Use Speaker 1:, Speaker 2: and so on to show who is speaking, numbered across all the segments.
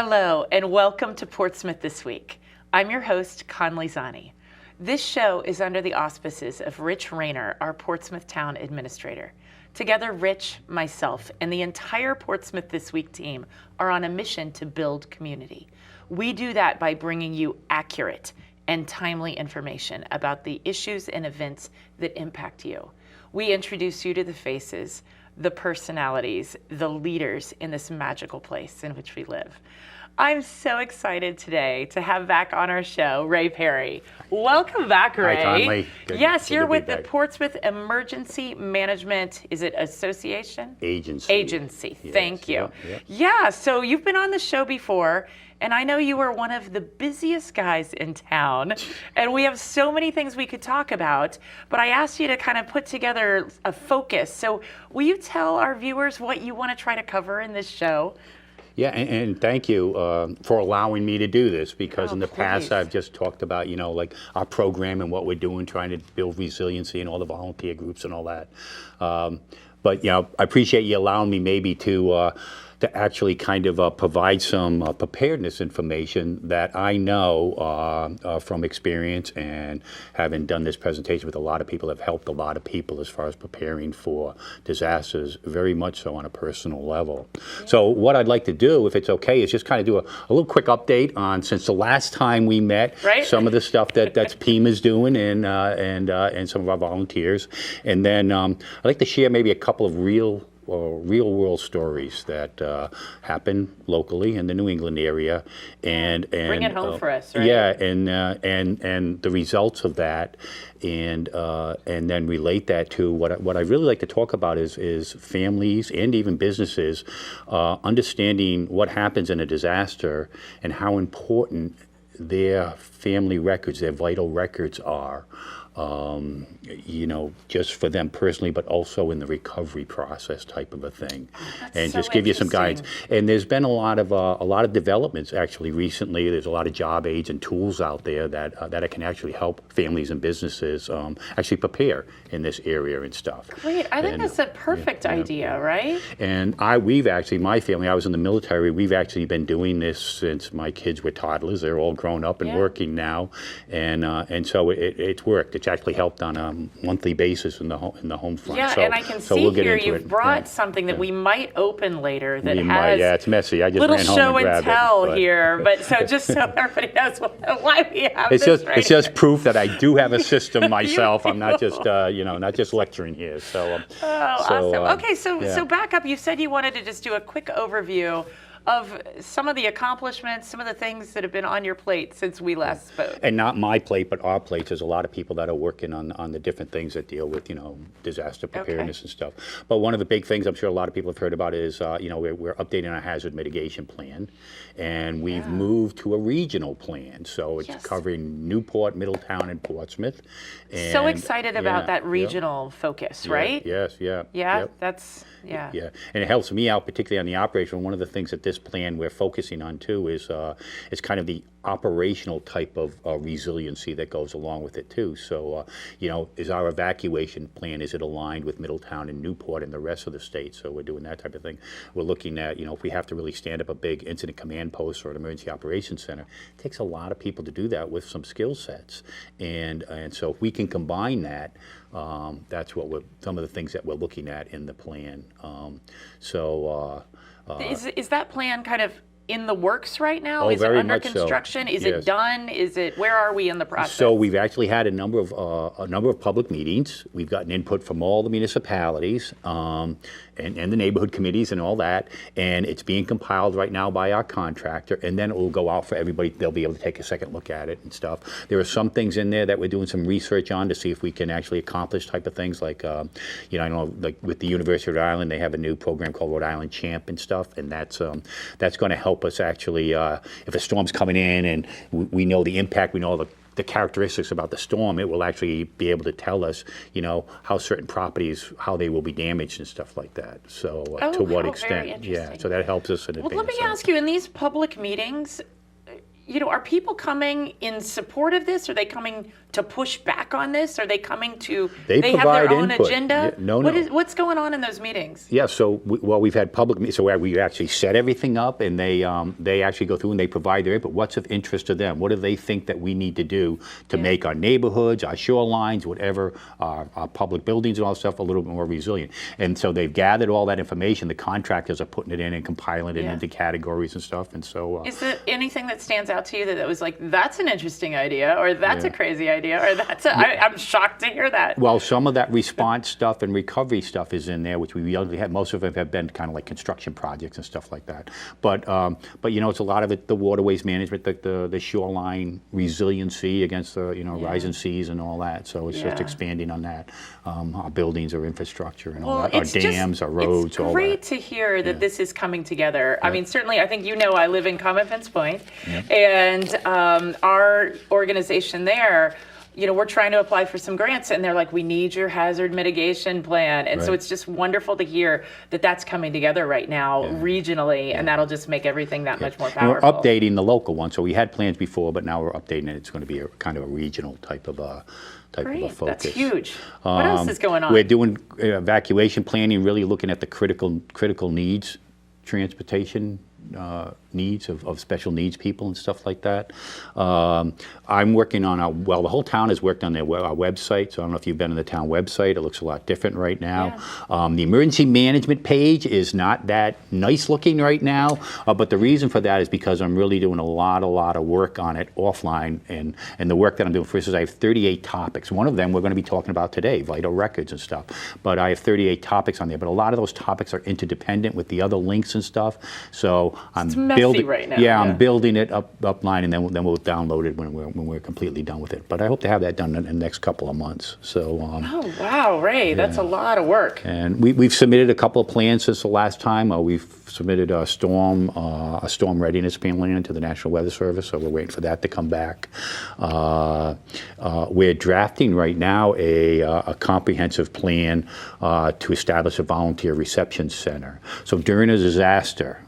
Speaker 1: Hello, and welcome to Portsmouth This Week. I'm your host, Conley Zani. This show is under the auspices of Rich Rayner, our Portsmouth Town Administrator. Together, Rich, myself, and the entire Portsmouth This Week team are on a mission to build community. We do that by bringing you accurate and timely information about the issues and events that impact you. We introduce you to the faces, the personalities, the leaders in this magical place in which we live. I'm so excited today to have back on our show, Ray Perry. Welcome back, Ray.
Speaker 2: Hi, Conley.
Speaker 1: Yes, you're with the Portsmouth Emergency Management, is it association?
Speaker 2: Agency.
Speaker 1: Agency,
Speaker 2: Yes,
Speaker 1: thank you.
Speaker 2: yeah.
Speaker 1: Yeah, so you've been on the show before, and I know you were one of the busiest guys in town, and we have so many things we could talk about, but I asked you to kind of put together a focus. So will you tell our viewers what you want to try to cover in this show?
Speaker 2: Yeah, and thank you for allowing me to do this, because in the
Speaker 1: please.
Speaker 2: past I've just talked about, like our program and what we're doing, trying to build resiliency and all the volunteer groups and all that. But, I appreciate you allowing me maybe to actually kind of provide some preparedness information that I know from experience, and having done this presentation with a lot of people, have helped a lot of people as far as preparing for disasters, very much so on a personal level. Yeah. So what I'd like to do, if it's okay, is just kind of do a little quick update on, since the last time we met, some of the stuff that's PEMA's doing and some of our volunteers. And then I'd like to share maybe a couple of real world stories that happen locally in the New England area, and
Speaker 1: bring it home for us, right?
Speaker 2: Yeah, and the results of that, and then relate that to what I really like to talk about is families and even businesses understanding what happens in a disaster and how important their family records, their vital records are. Just for them personally, but also in the recovery process type of a thing. And
Speaker 1: so
Speaker 2: just give you some guidance. And there's been a lot of developments actually recently. There's a lot of job aids and tools out there that can actually help families and businesses actually prepare in this area and stuff.
Speaker 1: Great, I think that's a perfect idea, right?
Speaker 2: And we've actually, my family, I was in the military, we've actually been doing this since my kids were toddlers. They're all grown up and working now. And so it's worked. It's actually helped on a monthly basis in the home front.
Speaker 1: Yeah,
Speaker 2: so,
Speaker 1: and I can
Speaker 2: so
Speaker 1: see
Speaker 2: we'll get
Speaker 1: here
Speaker 2: into
Speaker 1: you've
Speaker 2: it.
Speaker 1: brought something that we might open later that
Speaker 2: Yeah, it's messy. I just
Speaker 1: little
Speaker 2: ran home
Speaker 1: show
Speaker 2: and
Speaker 1: and
Speaker 2: grabbed
Speaker 1: tell
Speaker 2: it,
Speaker 1: here, but so just so everybody knows why we have
Speaker 2: it's
Speaker 1: this.
Speaker 2: It's just proof that I do have a system myself. I'm not just not just lecturing here. So
Speaker 1: awesome. Okay, so back up. You said you wanted to just do a quick overview of some of the accomplishments, some of the things that have been on your plate since we last spoke.
Speaker 2: And not my plate, but our plate. There's a lot of people that are working on the different things that deal with, disaster preparedness and stuff. But one of the big things I'm sure a lot of people have heard about is, we're updating our hazard mitigation plan, and we've moved to a regional plan. So it's covering Newport, Middletown, and Portsmouth. And,
Speaker 1: so excited about that regional focus, right?
Speaker 2: Yes, yeah.
Speaker 1: Yeah,
Speaker 2: yep.
Speaker 1: that's. Yeah,
Speaker 2: and it helps me out particularly on the operation. One of the things that this plan we're focusing on too is kind of the operational type of resiliency that goes along with it too. So, is our evacuation plan, is it aligned with Middletown and Newport and the rest of the state? So we're doing that type of thing. We're looking at, if we have to really stand up a big incident command post or an emergency operations center, it takes a lot of people to do that with some skill sets. And so if we can combine that, that's what some of the things that we're looking at in the plan.
Speaker 1: Is that plan kind of in the works right now? Is it
Speaker 2: very
Speaker 1: under
Speaker 2: much
Speaker 1: construction?
Speaker 2: so.
Speaker 1: Is
Speaker 2: Yes.
Speaker 1: it done? Where are we in the process?
Speaker 2: So we've actually had a number of public meetings. We've gotten input from all the municipalities and the neighborhood committees and all that, and it's being compiled right now by our contractor, and then it will go out for everybody. They'll be able to take a second look at it and stuff. There are some things in there that we're doing some research on to see if we can actually accomplish type of things, like I know, like with the University of Rhode Island, they have a new program called Rhode Island Champ and stuff, and that's going to help us actually, if a storm's coming in and we know the impact, we know the characteristics about the storm, it will actually be able to tell us, how certain properties, how they will be damaged and stuff like that. So to what extent? Yeah, so that helps us in advance.
Speaker 1: Well, let me ask you, in these public meetings, are people coming in support of this? Are they coming to push back on this? Are they coming to,
Speaker 2: They
Speaker 1: have their
Speaker 2: provide
Speaker 1: own
Speaker 2: input.
Speaker 1: agenda?
Speaker 2: Yeah, no.
Speaker 1: What's going on in those meetings?
Speaker 2: Yeah, so we've had public meetings, so where we actually set everything up, and they actually go through and they provide their input. What's of interest to them? What do they think that we need to do to make our neighborhoods, our shorelines, whatever, our public buildings and all that stuff a little bit more resilient? And so they've gathered all that information. The contractors are putting it in and compiling it into categories and stuff. And so,
Speaker 1: is there anything that stands out to you that was like, that's an interesting idea, or that's a crazy idea, or I'm shocked to hear that?
Speaker 2: Well, some of that response stuff and recovery stuff is in there, which we usually have. Most of them have been kind of like construction projects and stuff like that. But it's a lot of it, the waterways management, the shoreline resiliency against the rising seas and all that. So it's just expanding on that. Our buildings, our infrastructure, and all that. Our dams, our roads, all that.
Speaker 1: It's great to hear that this is coming together. I mean, certainly, I think I live in Common Fence Point, and our organization there, we're trying to apply for some grants, and they're like, we need your hazard mitigation plan. And so it's just wonderful to hear that that's coming together right now regionally, and that'll just make everything that much more powerful.
Speaker 2: And we're updating the local one. So we had plans before, but now we're updating it. It's going to be a kind of a regional type of a focus.
Speaker 1: That's huge. What else is going on?
Speaker 2: We're doing evacuation planning, really looking at the critical needs, transportation needs of special needs people and stuff like that. I'm working on the whole town has worked on our website, so I don't know if you've been on the town website. It looks a lot different right now. The emergency management page is not that nice looking right now, but the reason for that is because I'm really doing a lot of work on it offline, and the work that I'm doing, for instance, I have 38 topics. One of them we're going to be talking about today, vital records and stuff, but I have 38 topics on there, but a lot of those topics are interdependent with the other links and stuff, so I'm building
Speaker 1: right now.
Speaker 2: I'm building it upline, and then we'll download it when we're completely done with it. But I hope to have that done in the next couple of months. So.
Speaker 1: Oh wow, Ray, that's a lot of work.
Speaker 2: And we've submitted a couple of plans since the last time. We've submitted a storm readiness plan to the National Weather Service, so we're waiting for that to come back. We're drafting right now a comprehensive plan to establish a volunteer reception center. So during a disaster,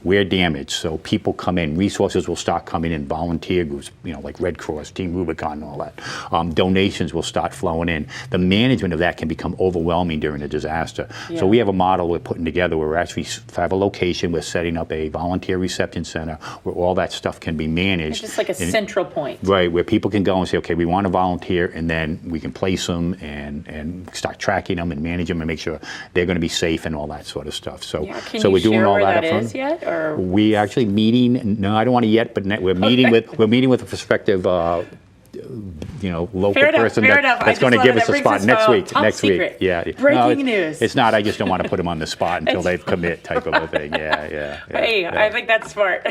Speaker 2: we're damaged, so people come in, resources will start coming in, volunteer groups, like Red Cross, Team Rubicon and all that. Donations will start flowing in. The management of that can become overwhelming during a disaster. So we have a model we're putting together where we're actually have a location, we're setting up a volunteer reception center where all that stuff can be managed.
Speaker 1: It's just like a central point.
Speaker 2: Right, where people can go and say, okay, we want to volunteer, and then we can place them and start tracking them and manage them and make sure they're going to be safe and all that sort of stuff. So, we're doing all that up front.
Speaker 1: Is yet, or?
Speaker 2: We actually meeting. No, I don't want to yet, but we're meeting with a prospective local person that's going to give us a spot next week.
Speaker 1: Secret.
Speaker 2: Yeah.
Speaker 1: Breaking news.
Speaker 2: It's not. I just don't want to put them on the spot until they commit, type of a thing. Yeah.
Speaker 1: Hey, I think that's smart.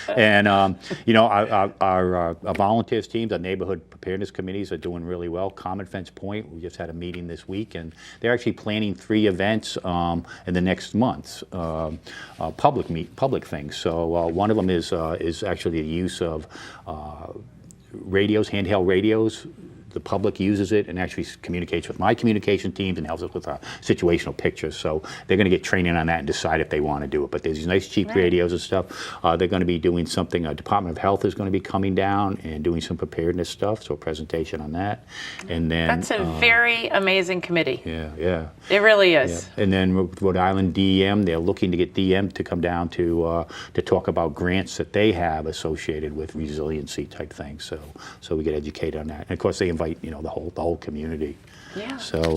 Speaker 2: And our volunteers teams, our neighborhood preparedness committees are doing really well. Common Fence Point, we just had a meeting this week, and they're actually planning 3 events in the next month, public things. So one of them is actually the use of radios, handheld radios. The public uses it and actually communicates with my communication teams and helps us with our situational pictures. So they're going to get training on that and decide if they want to do it. But there's these nice cheap radios and stuff. They're going to be doing something. Department of Health is going to be coming down and doing some preparedness stuff. So a presentation on that. And then
Speaker 1: that's a very amazing committee.
Speaker 2: Yeah.
Speaker 1: It really is.
Speaker 2: Yeah. And then Rhode Island DEM, they're looking to get DEM to come down to talk about grants that they have associated with resiliency type things. So we get educated on that. And of course they invite the whole community.
Speaker 1: Yeah.
Speaker 2: So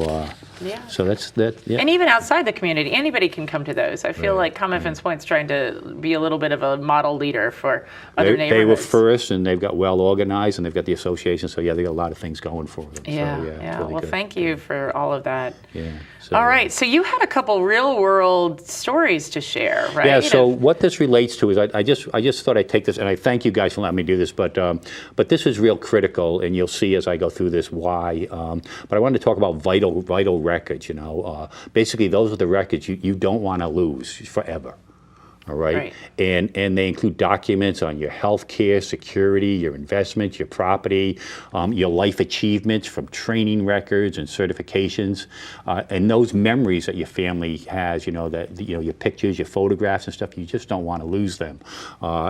Speaker 2: that's that. Yeah.
Speaker 1: And even outside the community, anybody can come to those. I feel like Common Fence Point's trying to be a little bit of a model leader for other neighborhoods.
Speaker 2: They were first, and they've got well organized, and they've got the association. So they got a lot of things going for them.
Speaker 1: Yeah.
Speaker 2: So,
Speaker 1: It's really
Speaker 2: well,
Speaker 1: good. Thank you for all of that.
Speaker 2: Yeah.
Speaker 1: So, all right. So you had a couple real world stories to share, right?
Speaker 2: Yeah. So what this relates to is I just thought I'd take this, and I thank you guys for letting me do this. But this is real critical, and you'll see as I go through this why. But I wanted to talk about vital records. Basically those are the records you don't want to lose forever. All right. And they include documents on your health care, security, your investments, your property, your life achievements from training records and certifications, and those memories that your family has, your pictures, your photographs and stuff, you just don't want to lose them.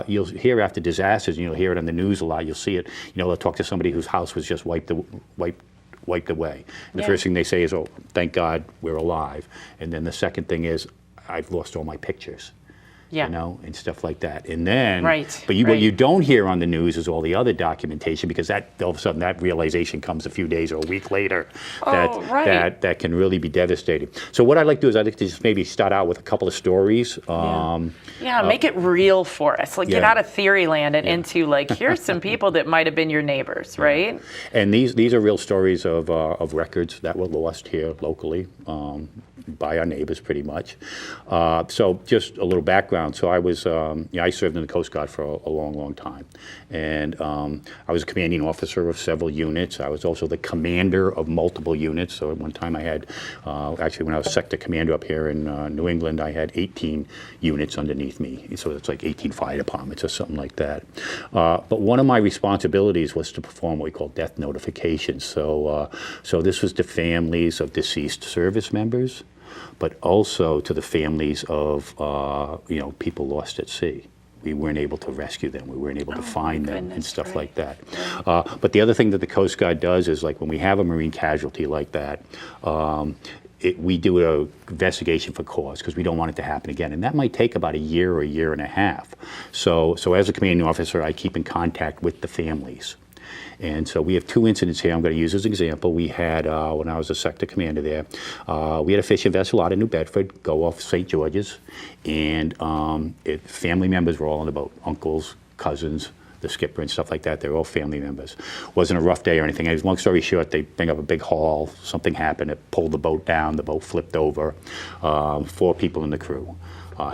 Speaker 2: You'll hear after disasters, and you'll hear it on the news a lot, you'll see it, they'll talk to somebody whose house was just wiped away. And the first thing they say is, oh, thank God we're alive. And then the second thing is, I've lost all my pictures. And stuff like that. And then, what you don't hear on the news is all the other documentation, because that all of a sudden that realization comes a few days or a week later that can really be devastating. So what I'd like to do is I'd like to just maybe start out with a couple of stories.
Speaker 1: Make it real for us. Like get out of theory land and into here's some people that might have been your neighbors, right?
Speaker 2: And these are real stories of records that were lost here locally. By our neighbors, pretty much. So just a little background. So I was, I served in the Coast Guard for a long, long time. And I was a commanding officer of several units. I was also the commander of multiple units. So at one time I had, actually when I was sector commander up here in New England, I had 18 units underneath me. So it's like 18 fire departments or something like that. But one of my responsibilities was to perform what we call death notifications. So this was to families of deceased service members, but also to the families of people lost at sea. We weren't able to rescue them. We weren't able to find them and stuff like that. But the other thing that the Coast Guard does is, when we have a marine casualty like that, we do an investigation for cause, because we don't want it to happen again. And that might take about a year or a year and a half. So as a commanding officer, I keep in contact with the families. And so we have two incidents here I'm going to use as an example. We had, when I was a sector commander there, we had a fishing vessel out of New Bedford go off St. George's, and family members were all on the boat, uncles, cousins, the skipper and stuff like that. They were all family members. Wasn't a rough day or anything. Long story short, they bring up a big haul. Something happened. It pulled the boat down. The boat flipped over. 4 people in the crew.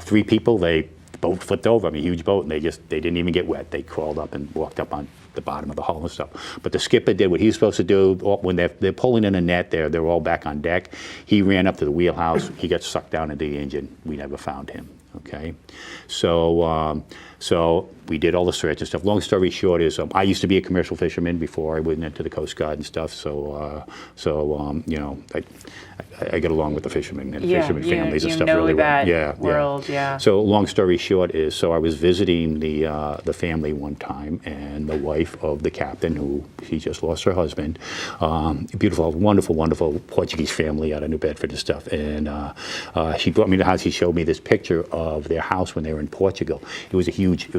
Speaker 2: 3 people, the boat flipped over. A huge boat, and they didn't even get wet. They crawled up and walked up on the bottom of the hull and stuff. But the skipper did what he was supposed to do. When they're pulling in a net, they're all back on deck. He ran up to the wheelhouse. He got sucked down into the engine. We never found him. Okay, so we did all the search and stuff. Long story short is, I used to be a commercial fisherman before I went into the Coast Guard and stuff. I get along with the fishermen and fishermen families and stuff really well.
Speaker 1: World.
Speaker 2: So long story short is, so I was visiting the family one time, and the wife of the captain, who she just lost her husband, beautiful, wonderful, wonderful Portuguese family out of New Bedford and stuff. And she brought me to the house. She showed me this picture of their house when they were in Portugal. It was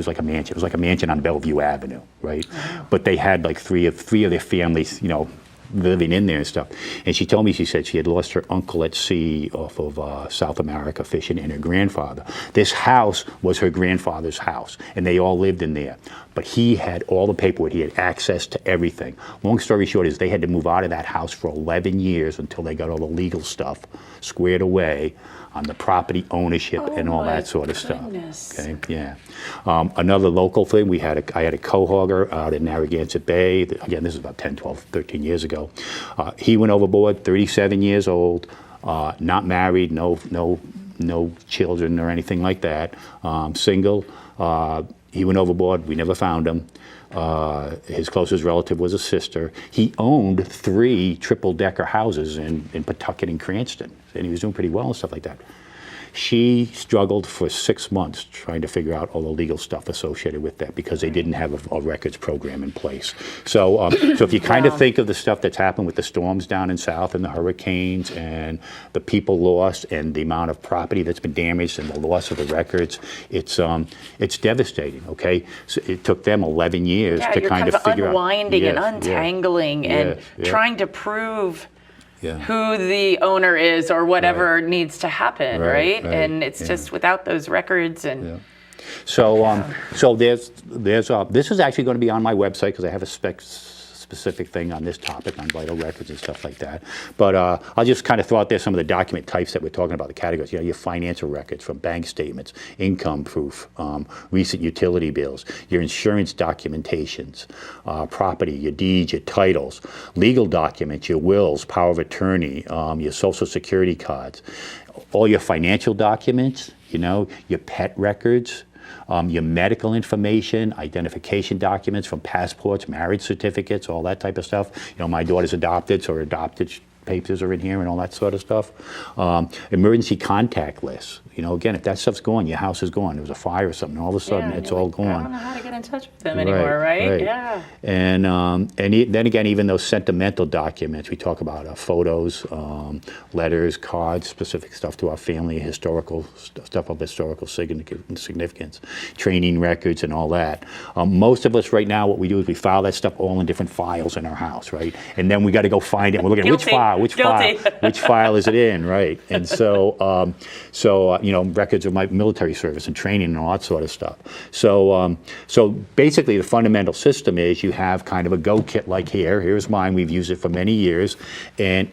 Speaker 2: like a mansion. It was like a mansion on Bellevue Avenue, right? Wow. But they had like three of their families, living in there and stuff. And she told me, she said she had lost her uncle at sea off of South America fishing, and her grandfather. This house was her grandfather's house, and they all lived in there. But he had all the paperwork. He had access to everything. Long story short is, they had to move out of that house for 11 years until they got all the legal stuff squared away on the property ownership and all that sort of stuff. Okay, yeah. Another local thing, I had a cohogger out in Narragansett Bay. Again, this is about 10, 12, 13 years ago. He went overboard, 37 years old, not married, no children or anything like that, single. He went overboard. We never found him. His closest relative was a sister. He owned 3 triple-decker houses in Pawtucket and Cranston, and he was doing pretty well and stuff like that. She struggled for 6 months trying to figure out all the legal stuff associated with that, because they didn't have a records program in place. So if you kind of think of the stuff that's happened with the storms down in South and the hurricanes and the people lost and the amount of property that's been damaged and the loss of the records, it's devastating, okay? So it took them 11 years to kind of figure out.
Speaker 1: Unwinding and untangling and trying to prove who the owner is or whatever needs to happen, right? And it's just without those records and.
Speaker 2: So there's this is actually going to be on my website, because I have a specific thing on this topic on vital records and stuff like that. But I'll just kind of throw out there some of the document types that we're talking about, the categories. You know, your financial records from bank statements, income proof, recent utility bills, your insurance documentations, property, your deeds, your titles, legal documents, your wills, power of attorney, your social security cards, all your financial documents, you know, your pet records, your medical information, identification documents from passports, marriage certificates, all that type of stuff. You know, my daughter's adopted, so her adopted papers are in here and all that sort of stuff. Emergency contact lists. You know, again, if that stuff's gone, your house is gone. There was a fire or something, all of a sudden it's all gone.
Speaker 1: I don't know how to get in touch with them anymore, right? Yeah.
Speaker 2: And then again, even those sentimental documents, we talk about photos, letters, cards, specific stuff to our family, historical stuff of historical significance, training records and all that. Most of us right now, what we do is we file that stuff all in different files in our house, right? And then we got to go find it. We're looking at which file is it in, right? And so, you know, records of my military service and training and all that sort of stuff. So, so basically the fundamental system is you have kind of a go kit like here. Here's mine. We've used it for many years, and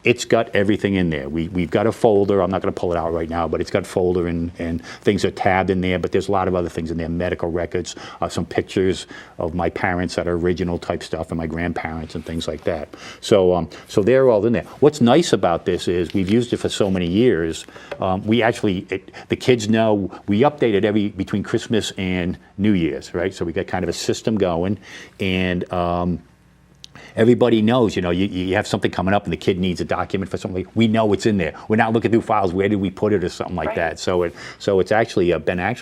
Speaker 2: it's got everything in there. We've got a folder. I'm not going to pull it out right now, but it's got a folder and things are tabbed in there, but there's a lot of other things in there, medical records, some pictures of my parents that are original type stuff and my grandparents and things like that. So, so they're all in there. What's nice about this is we've used it for so many years. We actually, the kids know, we update it between Christmas and New Year's, right? So we got kind of a system going, and everybody knows, you know, you have something coming up and the kid needs a document for something. We know it's in there. We're not looking through files. Where did we put it or something like that? So it's actually been a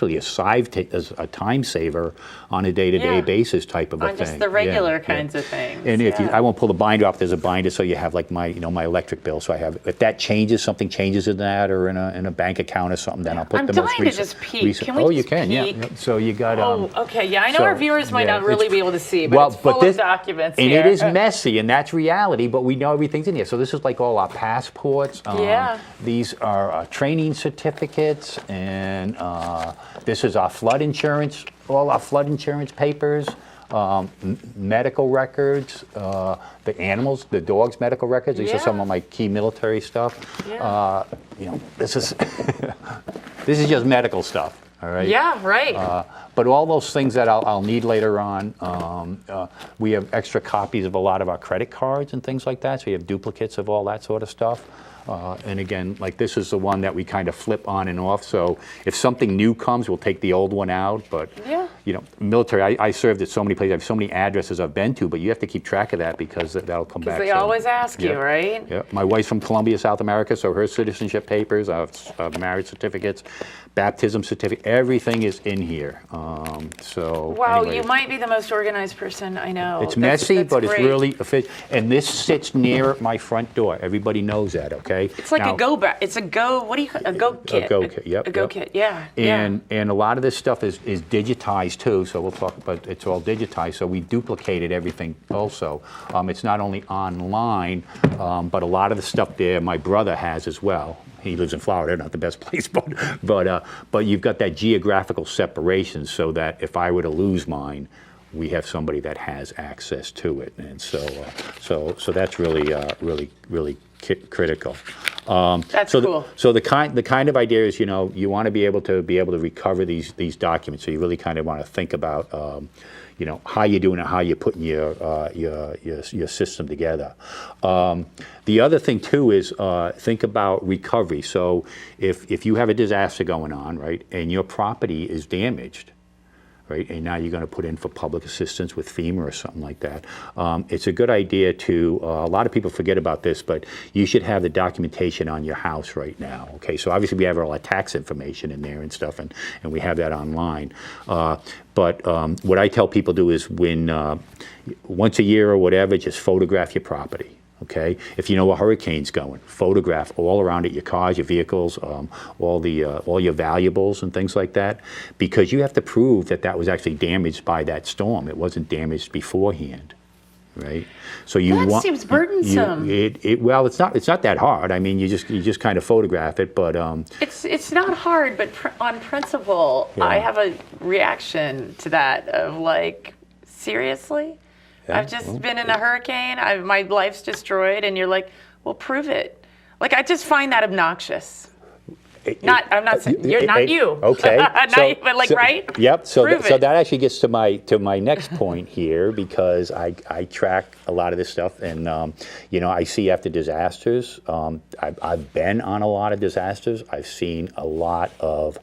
Speaker 2: time saver on a day-to-day basis type of a thing.
Speaker 1: On just the regular kinds of things.
Speaker 2: And if I won't pull the binder off, there's a binder, so you have like my electric bill. So I have, if that changes, something changes in that or in a bank account or something, then I'll put the most recent.
Speaker 1: I'm dying to just peek. Can we
Speaker 2: you
Speaker 1: just
Speaker 2: can,
Speaker 1: peek?
Speaker 2: yeah. So you got.
Speaker 1: Okay, yeah. I know our viewers might not really be able to see, but it's full of documents
Speaker 2: and
Speaker 1: here.
Speaker 2: it is messy, and that's reality, but we know everything's in here. So this is like all our passports. These are training certificates, and this is our flood insurance, all our flood insurance papers, medical records, the animals, the dogs' medical records. These are some of my key military stuff. You know, this is this is just medical stuff. All right.
Speaker 1: Yeah, right.
Speaker 2: But all those things that I'll need later on, we have extra copies of a lot of our credit cards and things like that. So we have duplicates of all that sort of stuff. And again, like this is the one that we kind of flip on and off. So if something new comes, we'll take the old one out. But you know, military, I served at so many places. I have so many addresses I've been to, but you have to keep track of that because that'll come back.
Speaker 1: Because they always ask you, right?
Speaker 2: Yeah. My wife's from Colombia, South America, so her citizenship papers, marriage certificacates, baptism certificate, everything is in here. So
Speaker 1: wow,
Speaker 2: anyway,
Speaker 1: you might be the most organized person I know.
Speaker 2: It's messy, but
Speaker 1: great.
Speaker 2: It's really efficient. And this sits near my front door. Everybody knows that, okay?
Speaker 1: It's like a go bag. It's a go. What do you call a go kit?
Speaker 2: A go kit. Yep.
Speaker 1: A go kit. Yeah.
Speaker 2: And a lot of this stuff is digitized too. So we'll talk, but it's all digitized. So we duplicated everything also. It's not only online, but a lot of the stuff there my brother has as well. He lives in Florida, not the best place, but you've got that geographical separation so that if I were to lose mine, we have somebody that has access to it, and so that's really critical.
Speaker 1: That's cool.
Speaker 2: So the kind of idea is, you know, you want to be able to recover these documents. So you really kind of want to think about, you know, how you're doing it, how you're putting your system together. The other thing too is think about recovery. So if you have a disaster going on, right, and your property is damaged, right, and now you're going to put in for public assistance with FEMA or something like that, it's a good idea to, a lot of people forget about this, but you should have the documentation on your house right now, okay? So obviously we have all our tax information in there and stuff, and we have that online. But what I tell people to do is once a year or whatever, just photograph your property. Okay, if you know a hurricane's going, photograph all around it, your cars, your vehicles, all your valuables and things like that, because you have to prove that was actually damaged by that storm. It wasn't damaged beforehand, right? So
Speaker 1: that seems burdensome.
Speaker 2: Well, it's not that hard. I mean, you just kind of photograph it, but
Speaker 1: it's not hard, but on principle, I have a reaction to that of like, seriously. I've just been in a hurricane. My life's destroyed, and you're like, well, prove it. Like, I just find that obnoxious. I'm not saying you're not you.
Speaker 2: Okay.
Speaker 1: But like, right?
Speaker 2: Yep. So
Speaker 1: Prove
Speaker 2: so
Speaker 1: it.
Speaker 2: that actually gets to my next point here, because I track a lot of this stuff, and I see after disasters. I've been on a lot of disasters. I've seen a lot of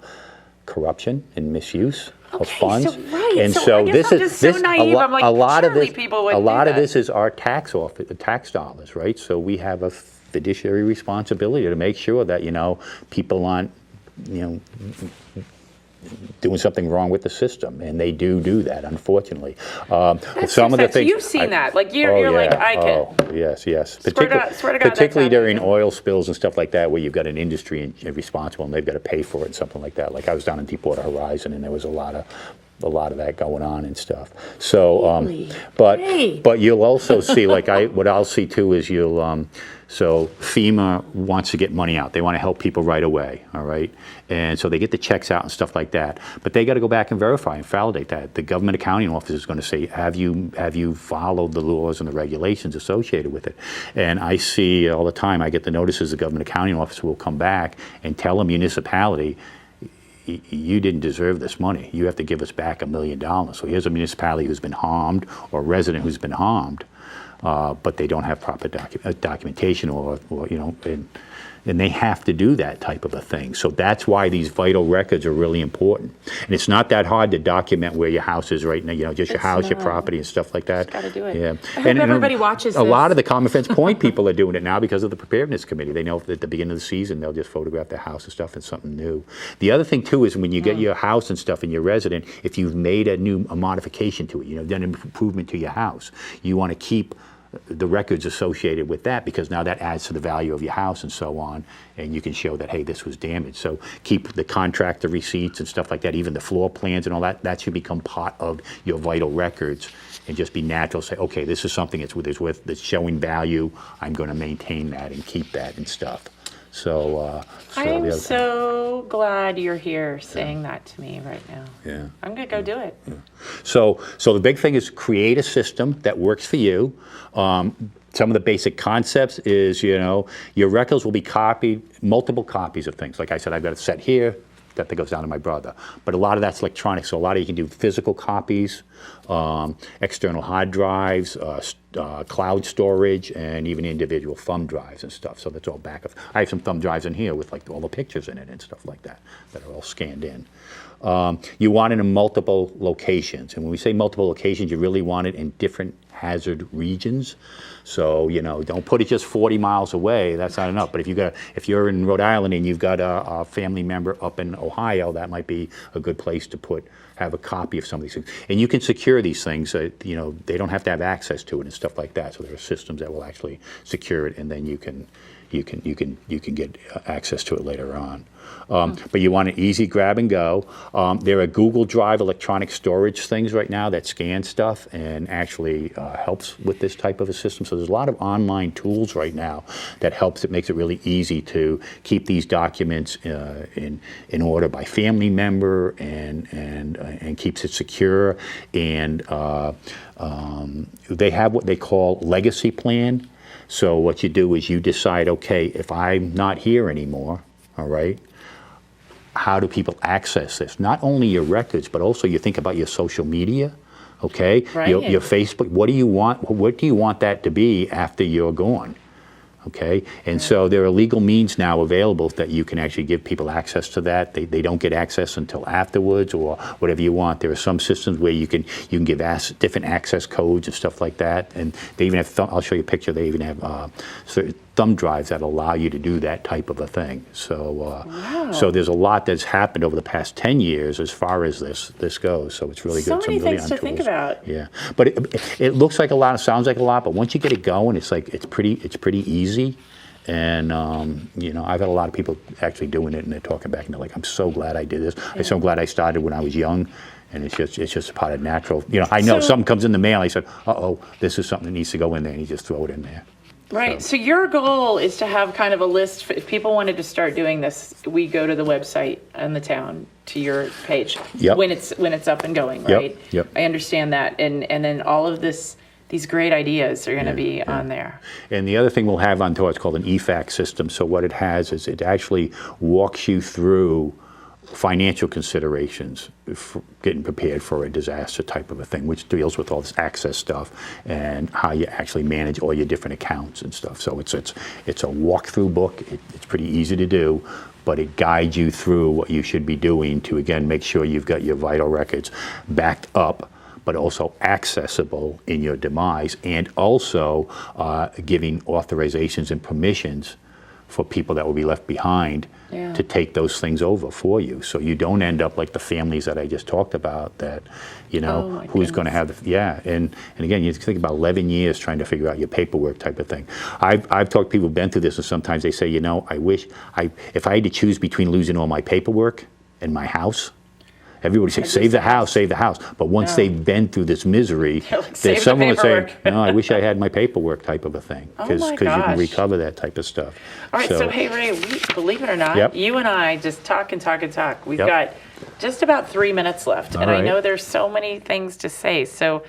Speaker 2: corruption and misuse of funds.
Speaker 1: So, right.
Speaker 2: And
Speaker 1: so
Speaker 2: so
Speaker 1: I guess
Speaker 2: this
Speaker 1: I'm
Speaker 2: is
Speaker 1: just so naive. I'm like,
Speaker 2: a lot of
Speaker 1: surely
Speaker 2: this.
Speaker 1: people
Speaker 2: A
Speaker 1: wouldn't
Speaker 2: lot
Speaker 1: do
Speaker 2: of
Speaker 1: that.
Speaker 2: this is our tax dollars, right? So we have a fiduciary responsibility to make sure that people aren't doing something wrong with the system, and they do that, unfortunately. Some of the things
Speaker 1: you've seen that, like you're like, I can.
Speaker 2: Oh, yes.
Speaker 1: Swear to God, that's
Speaker 2: Particularly during
Speaker 1: happening.
Speaker 2: oil spills and stuff like that, where you've got an industry responsible and they've got to pay for it and something like that. Like I was down in Deepwater Horizon, and there was a lot of that going on and stuff. So,
Speaker 1: Really?
Speaker 2: but you'll also see, like what I'll see too is so FEMA wants to get money out. They want to help people right away, all right? And so they get the checks out and stuff like that. But they got to go back and verify and validate that. The government accounting office is going to say, have you followed the laws and the regulations associated with it? And I see all the time, I get the notices, the government accounting office will come back and tell a municipality, you didn't deserve this money. You have to give us back $1 million. So here's a municipality who's been harmed, or a resident who's been harmed, but they don't have proper documentation, and they have to do that type of a thing. So that's why these vital records are really important. And it's not that hard to document where your house is right now, just your house, your property, and stuff like that.
Speaker 1: Got to do it.
Speaker 2: Yeah.
Speaker 1: I hope everybody watches
Speaker 2: A
Speaker 1: this.
Speaker 2: lot of the Common Defense Point people are doing it now because of the preparedness committee. They know that at the beginning of the season, they'll just photograph their house and stuff and something new. The other thing too is when you get your house and stuff and your resident, if you've made a modification to it, done an improvement to your house, you want to keep the records associated with that, because now that adds to the value of your house and so on, and you can show that, hey, this was damaged. So keep the contractor receipts and stuff like that, even the floor plans and all that. That should become part of your vital records, and just be natural. Say, okay, this is something that's showing value. I'm going to maintain that and keep that and stuff. So
Speaker 1: I am so glad you're here saying that to me right now.
Speaker 2: Yeah.
Speaker 1: I'm going to go do it.
Speaker 2: So the big thing is create a system that works for you. Some of the basic concepts is, your records will be copied, multiple copies of things. Like I said, I've got a set here that goes down to my brother. But a lot of that's electronic, so a lot of you can do physical copies, external hard drives, cloud storage, and even individual thumb drives and stuff. So that's all backup. I have some thumb drives in here with like all the pictures in it and stuff like that are all scanned in. You want it in multiple locations, and when we say multiple locations, you really want it in different hazard regions. So don't put it just 40 miles away. That's not enough. But if you're in Rhode Island and you've got a family member up in Ohio, that might be a good place to have a copy of some of these things. And you can secure these things. They don't have to have access to it and stuff like that. So there are systems that will actually secure it, and then you can get access to it later on. But you want an easy grab and go. There are Google Drive electronic storage things right now that scan stuff and actually helps with this type of a system. So there's a lot of online tools right now that makes it really easy to keep these documents in order by family member and keeps it secure. And they have what they call legacy plan. So what you do is you decide, okay, if I'm not here anymore, all right, how do people access this? Not only your records, but also you think about your social media, okay?
Speaker 1: Right.
Speaker 2: Your Facebook. What do you want that to be after you're gone? Okay, and so there are legal means now available that you can actually give people access to that. They don't get access until afterwards, or whatever you want. There are some systems where you can give different access codes and stuff like that. And they even have I'll show you a picture. They even have certain thumb drives that allow you to do that type of a thing. So
Speaker 1: wow.
Speaker 2: So there's a lot that's happened over the past 10 years as far as this goes. So it's really good.
Speaker 1: So many
Speaker 2: really
Speaker 1: things to think
Speaker 2: tools.
Speaker 1: about.
Speaker 2: Yeah, but it looks like a lot. It sounds like a lot, but once you get it going, it's pretty easy. And I've had a lot of people actually doing it, and they're talking back, and they're like, "I'm so glad I did this. Yeah. I'm so glad I started when I was young." And it's just a part of natural. I know something comes in the mail. I said, "Uh-oh, this is something that needs to go in there," and you just throw it in there.
Speaker 1: Right. So your goal is to have kind of a list. If people wanted to start doing this, we go to the website in the town to your page.
Speaker 2: Yep.
Speaker 1: When it's up and going, right?
Speaker 2: Yep.
Speaker 1: I understand that, and then all of this these great ideas are going to be on there.
Speaker 2: And the other thing we'll have on tour is called an EFAC system. So what it has is it actually walks you through financial considerations for getting prepared for a disaster type of a thing, which deals with all this access stuff and how you actually manage all your different accounts and stuff. So it's a walkthrough book. It's pretty easy to do, but it guides you through what you should be doing to, again, make sure you've got your vital records backed up, but also accessible in your demise, and also giving authorizations and permissions for people that will be left behind to take those things over for you, so you don't end up like the families that I just talked about that, who's going to have and again, you think about 11 years trying to figure out your paperwork type of thing. I've talked to people who've been through this, and sometimes they say, I wish if I had to choose between losing all my paperwork and my house. Everybody says, save the house, save the house. But once they've been through this misery, there's someone would say, no, I wish I had my paperwork type of a thing. Because you can recover that type of stuff.
Speaker 1: All right, so hey, Ray, believe it or not, you and I just talk and talk and talk. We've got just about 3 minutes left. And I know there's so many things to say. So,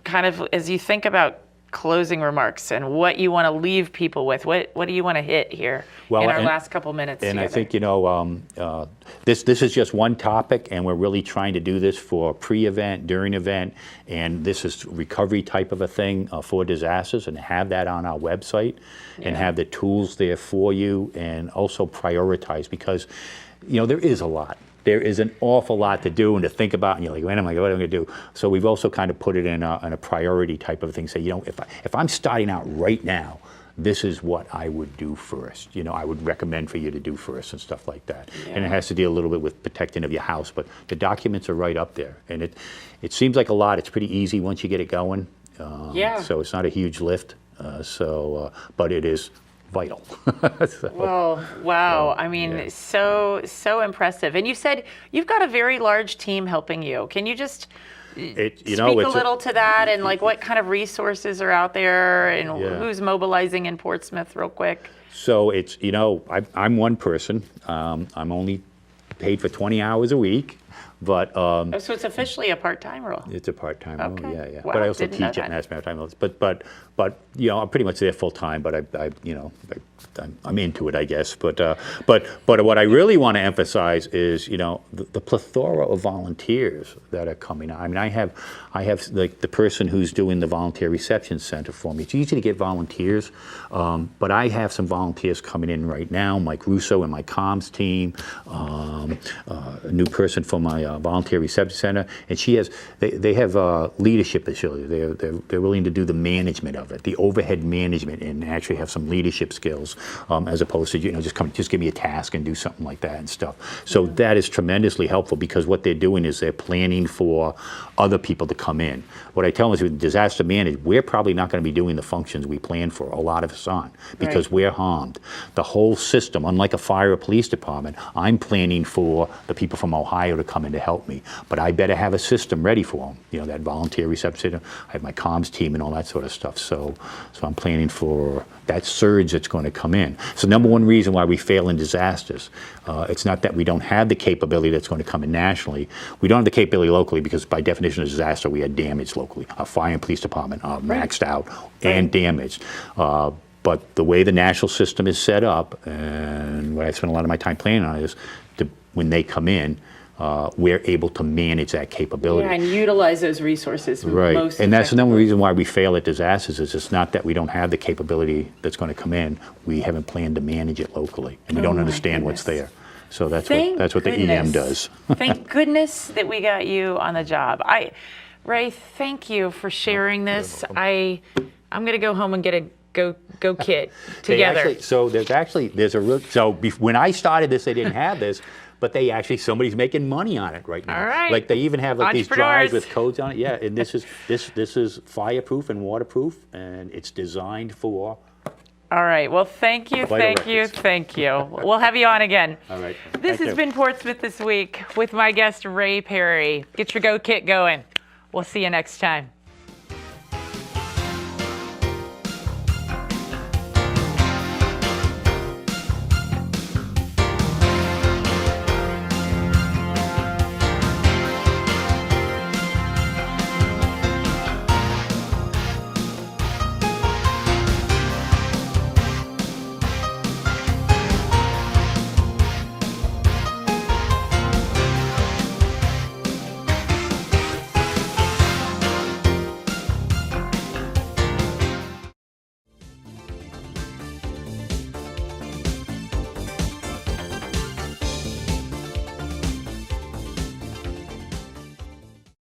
Speaker 1: kind of as you think about closing remarks and what you want to leave people with, what do you want to hit here in our last couple minutes
Speaker 2: and
Speaker 1: together?
Speaker 2: I think this is just one topic, and we're really trying to do this for pre-event, during event, and this is recovery type of a thing for disasters, and have that on our website and have the tools there for you, and also prioritize, because there is a lot. There is an awful lot to do and to think about, and you're like, what am I going to do? So we've also kind of put it in a priority type of thing. Say, if I'm starting out right now, this is what I would do first. I would recommend for you to do first and stuff like that. And it has to deal a little bit with protecting of your house, but the documents are right up there. And it seems like a lot. It's pretty easy once you get it going. So it's not a huge lift. But it is vital.
Speaker 1: Well, wow. I mean, so impressive. And you said you've got a very large team helping you. Can you just speak a little to that, and like what kind of resources are out there, and who's mobilizing in Portsmouth real quick?
Speaker 2: So it's, I'm one person. I'm only paid for 20 hours a week. But
Speaker 1: so it's officially a part-time role.
Speaker 2: It's a part-time role, yeah.
Speaker 1: Wow,
Speaker 2: but I also teach at Mass Maritime Law. But I'm pretty much there full time. But I'm into it, I guess. But what I really want to emphasize is the plethora of volunteers that are coming. I mean, I have like the person who's doing the volunteer reception center for me. It's easy to get volunteers, but I have some volunteers coming in right now. Mike Russo and my comms team, a new person for my volunteer reception center, and they have leadership ability. They're willing to do the management of it, the overhead management, and actually have some leadership skills, as opposed to just give me a task and do something like that and stuff. So that is tremendously helpful, because what they're doing is they're planning for other people to come in. What I tell them is, with disaster management, we're probably not going to be doing the functions we plan for, a lot of us aren't, because we're harmed. The whole system, unlike a fire or police department, I'm planning for the people from Ohio to come in to help me, but I better have a system ready for them. That volunteer reception, I have my comms team and all that sort of stuff. So I'm planning for that surge that's going to come in. So number one reason why we fail in disasters, it's not that we don't have the capability that's going to come in nationally. We don't have the capability locally, because by definition of disaster, we had damage locally. Our fire and police department are maxed out and damaged. But the way the national system is set up, and what I spend a lot of my time planning on, is when they come in, we're able to manage that capability.
Speaker 1: And utilize those resources most
Speaker 2: and that's another reason why we fail at disasters. Is it's not that we don't have the capability that's going to come in. We haven't planned to manage it locally, and we don't understand what's there. So that's what the EM does.
Speaker 1: Thank goodness that we got you on the job. Ray, thank you for sharing this. I'm going to go home and get a go kit together.
Speaker 2: When I started this, they didn't have this. But somebody's making money on it right now.
Speaker 1: All right.
Speaker 2: Like they even have these drives with codes on it. Yeah, and this is fireproof and waterproof, and it's designed for.
Speaker 1: All right. Well, thank you. We'll have you on again.
Speaker 2: All right.
Speaker 1: This has been Portsmouth This Week with my guest, Ray Perry. Get your Go Kit going. We'll see you next time.